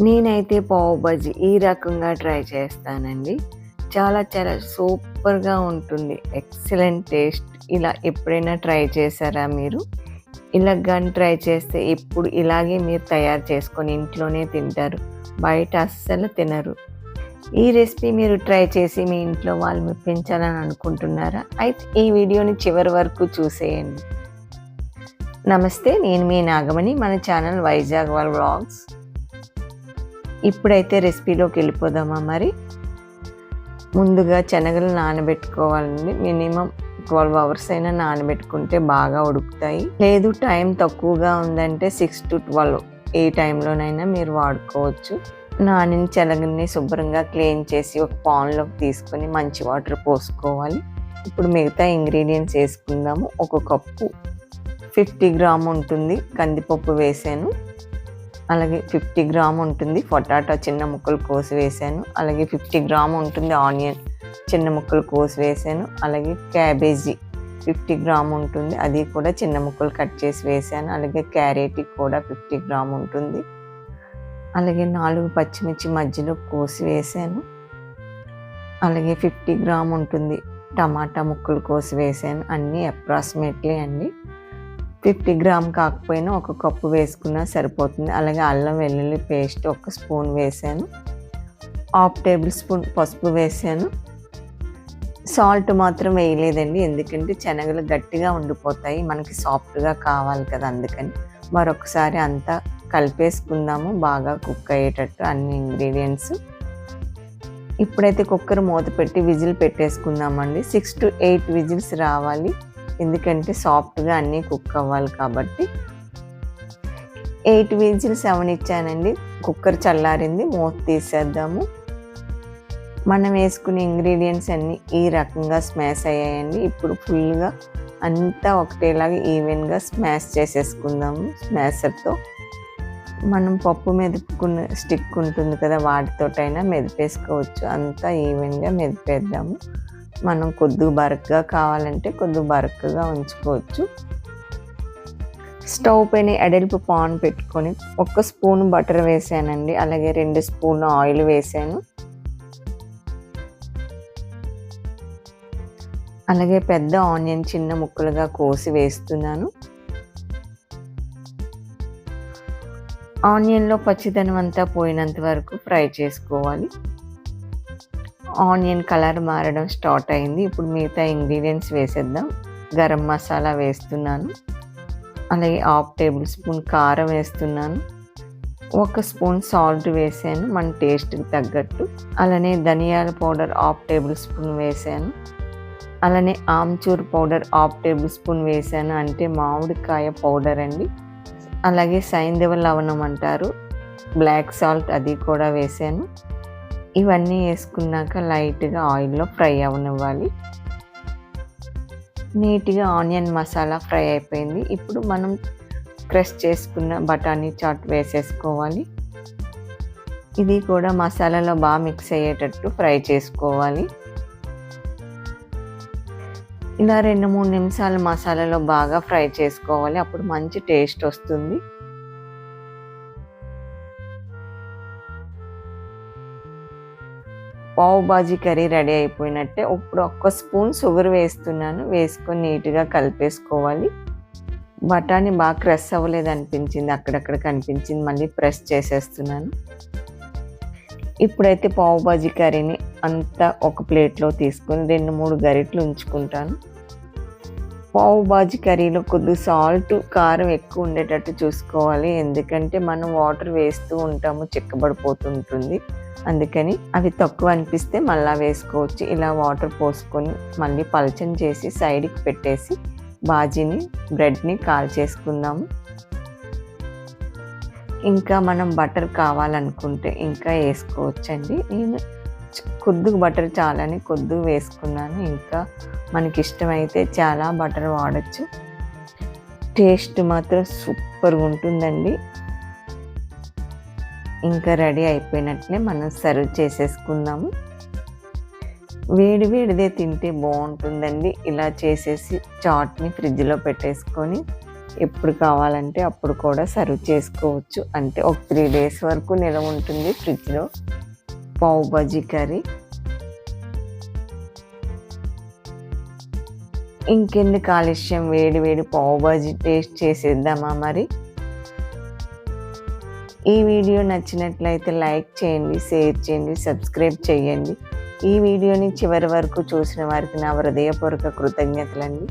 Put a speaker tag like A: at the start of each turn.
A: నేనైతే పావు బజ్జీ ఈ రకంగా ట్రై చేస్తానండి. చాలా చాలా సూపర్‌గా ఉంటుంది. Excellent taste. ఇలా ఎప్పుడైనా ట్రై చేశారా మీరు? ఇలా గాని ట్రై చేస్తే ఎప్పుడు ఇలాగే మీరు తయారు చేసుకొని ఇంట్లోనే తింటారు. బయట అస్సలు తినరు. ఈ రెసిపీ మీరు ట్రై చేసి మీ ఇంట్లో వాళ్ళు మెప్పించాలని అనుకుంటున్నారా? అయితే ఈ వీడియోని చివరి వరకు చూసేయండి. నమస్తే, నేను మీ నాగమణి. మన ఛానల్ వైజాగ్ వాళ్ళ వ్లాగ్స్. ఇప్పుడైతే రెసిపీలోకి వెళ్ళిపోదామా మరి. ముందుగా శనగలు నానబెట్టుకోవాలండి. మినిమం 12 అవర్స్ అయినా నానబెట్టుకుంటే బాగా ఉడుకుతాయి. లేదు టైం తక్కువగా ఉందంటే 6 to 12 ఏ టైంలోనైనా మీరు వాడుకోవచ్చు. నానిన శనగల్ని శుభ్రంగా క్లీన్ చేసి ఒక పాన్లోకి తీసుకొని మంచి వాటర్ పోసుకోవాలి. ఇప్పుడు మిగతా ఇంగ్రీడియంట్స్ వేసుకుందాము. ఒక కప్పు 50 గ్రామ్ ఉంటుంది కందిపప్పు వేసాను. అలాగే 50 గ్రామ్ ఉంటుంది పొటాటో చిన్న ముక్కలు కోసి వేసాను. అలాగే 50 గ్రామ్ ఉంటుంది ఆనియన్ చిన్న ముక్కలు కోసి వేసాను. అలాగే క్యాబేజీ 50 గ్రామ్ ఉంటుంది, అది కూడా చిన్న ముక్కలు కట్ చేసి వేసాను. అలాగే క్యారెట్ కూడా 50 గ్రామ్ ఉంటుంది. అలాగే 4 పచ్చిమిర్చి మధ్యలో కోసి వేసాను. అలాగే 50 గ్రామ్ ఉంటుంది టమాటా ముక్కలు కోసి వేసాను. అన్నీ అప్రాక్సిమేట్లీ అండి. 50 గ్రామ్ కాకపోయినా ఒక కప్పు వేసుకున్నా సరిపోతుంది. అలాగే అల్లం వెల్లుల్లి పేస్ట్ 1 స్పూన్ వేసాను. 1/2 టేబుల్ స్పూన్ పసుపు వేసాను. సాల్ట్ మాత్రం వేయలేదండి, ఎందుకంటే శనగలు గట్టిగా ఉండిపోతాయి, మనకి సాఫ్ట్గా కావాలి కదా, అందుకని. మరొకసారి అంతా కలిపేసుకుందాము బాగా కుక్ అయ్యేటట్టు అన్ని ఇంగ్రీడియంట్స్. ఇప్పుడైతే కుక్కర్ మూత పెట్టి విజిల్ పెట్టేసుకుందామండి. 6 to 8 విజిల్స్ రావాలి, ఎందుకంటే సాఫ్ట్గా అన్నీ కుక్ అవ్వాలి కాబట్టి. 8 విజిల్స్ అవనిచ్చానండి. కుక్కర్ చల్లారింది, మూత తీసేద్దాము. మనం వేసుకునే ఇంగ్రీడియంట్స్ అన్నీ ఈ రకంగా స్మాష్ అయ్యాయండి. ఇప్పుడు ఫుల్గా అంతా ఒకటేలాగా ఈవెన్గా స్మాష్ చేసేసుకుందాము స్మాషర్తో. మనం పప్పు మెదుపుకున్న స్టిక్ ఉంటుంది కదా, వాటితోటైనా మెదిపేసుకోవచ్చు. అంతా ఈవెన్గా మెదిపేద్దాము. మనం కొద్దిగా బరకగా కావాలంటే కొద్దిగా బరకగా ఉంచుకోవచ్చు. స్టవ్ పైన ఎడల్పు పాన్ పెట్టుకొని 1 స్పూన్ బటర్ వేసానండి. అలాగే 2 స్పూన్ ఆయిల్ వేసాను. అలాగే పెద్ద ఆనియన్ చిన్న ముక్కలుగా కోసి వేస్తున్నాను. ఆనియన్లో పచ్చిదనం అంతా పోయినంత వరకు ఫ్రై చేసుకోవాలి. ఆనియన్ కలర్ మారడం స్టార్ట్ అయింది. ఇప్పుడు మిగతా ఇంగ్రీడియంట్స్ వేసేద్దాం. గరం మసాలా వేస్తున్నాను. అలాగే 1/2 టేబుల్ స్పూన్ కారం వేస్తున్నాను. 1 స్పూన్ సాల్ట్ వేసాను మన టేస్ట్కి తగ్గట్టు. అలానే ధనియాల పౌడర్ 1/2 టేబుల్ స్పూన్ వేసాను. అలానే ఆమ్చూర్ పౌడర్ 1/2 టేబుల్ స్పూన్ వేసాను, అంటే మామిడికాయ పౌడర్ అండి. అలాగే సైంధవ లవణం అంటారు, బ్లాక్ సాల్ట్, అది కూడా వేసాను. ఇవన్నీ వేసుకున్నాక లైట్గా ఆయిల్లో ఫ్రై అవనివ్వాలి. నీట్గా ఆనియన్ మసాలా ఫ్రై అయిపోయింది. ఇప్పుడు మనం క్రష్ చేసుకున్న బఠానీ చాట్ వేసేసుకోవాలి. ఇది కూడా మసాలాలో బాగా మిక్స్ అయ్యేటట్టు ఫ్రై చేసుకోవాలి. ఇలా 2-3 నిమిషాలు మసాలాలో బాగా ఫ్రై చేసుకోవాలి, అప్పుడు మంచి టేస్ట్ వస్తుంది. పావు బాజీ కర్రీ రెడీ అయిపోయినట్టే. ఇప్పుడు 1 స్పూన్ షుగర్ వేస్తున్నాను. వేసుకొని నీట్గా కలిపేసుకోవాలి. బఠానీ బాగా క్రష్ అవ్వలేదు అనిపించింది, అక్కడక్కడ కనిపించింది, మళ్ళీ ప్రెస్ చేసేస్తున్నాను. ఇప్పుడైతే పావు బాజీ కర్రీని అంతా ఒక ప్లేట్లో తీసుకొని 2-3 గరిటెలు ఉంచుకుంటాను. పావు బాజీ కర్రీలో కొద్దిగా సాల్ట్ కారం ఎక్కువ ఉండేటట్టు చూసుకోవాలి, ఎందుకంటే మనం వాటర్ వేస్తూ ఉంటాము, చిక్కబడిపోతుంటుంది. అందుకని అవి తక్కువ అనిపిస్తే మళ్ళీ వేసుకోవచ్చు. ఇలా వాటర్ పోసుకొని మళ్ళీ పలచని చేసి సైడ్కి పెట్టేసి బాజీని బ్రెడ్ని కాల్చేసుకుందాము. ఇంకా మనం బటర్ కావాలనుకుంటే ఇంకా వేసుకోవచ్చండి. నేను కొద్దిగా బటర్ చాలని కొద్దిగా వేసుకున్నాను. ఇంకా మనకి ఇష్టమైతే చాలా బటర్ వాడచ్చు. టేస్ట్ మాత్రం సూపర్గా ఉంటుందండి. ఇంకా రెడీ అయిపోయినట్లే మనం సర్వ్ చేసేసుకుందాము. వేడి వేడిదే తింటే బాగుంటుందండి. ఇలా చేసేసి చాట్ని ఫ్రిడ్జ్లో పెట్టేసుకొని ఎప్పుడు కావాలంటే అప్పుడు కూడా సర్వ్ చేసుకోవచ్చు. అంటే ఒక 3 డేస్ వరకు నిల్వ ఉంటుంది ఫ్రిడ్జ్‌లో. పావ్ బాజీ కర్రీ. ఇంకెందుకు ఆలస్యం, వేడి వేడి పావ్ బాజీ టేస్ట్ చేసేద్దామా మరి? ఈ వీడియో నచ్చినట్లయితే లైక్ చేయండి, షేర్ చేయండి, సబ్స్క్రైబ్ చేయండి. ఈ వీడియోని చివరి వరకు చూసిన వారికి నా హృదయపూర్వక కృతజ్ఞతలండి.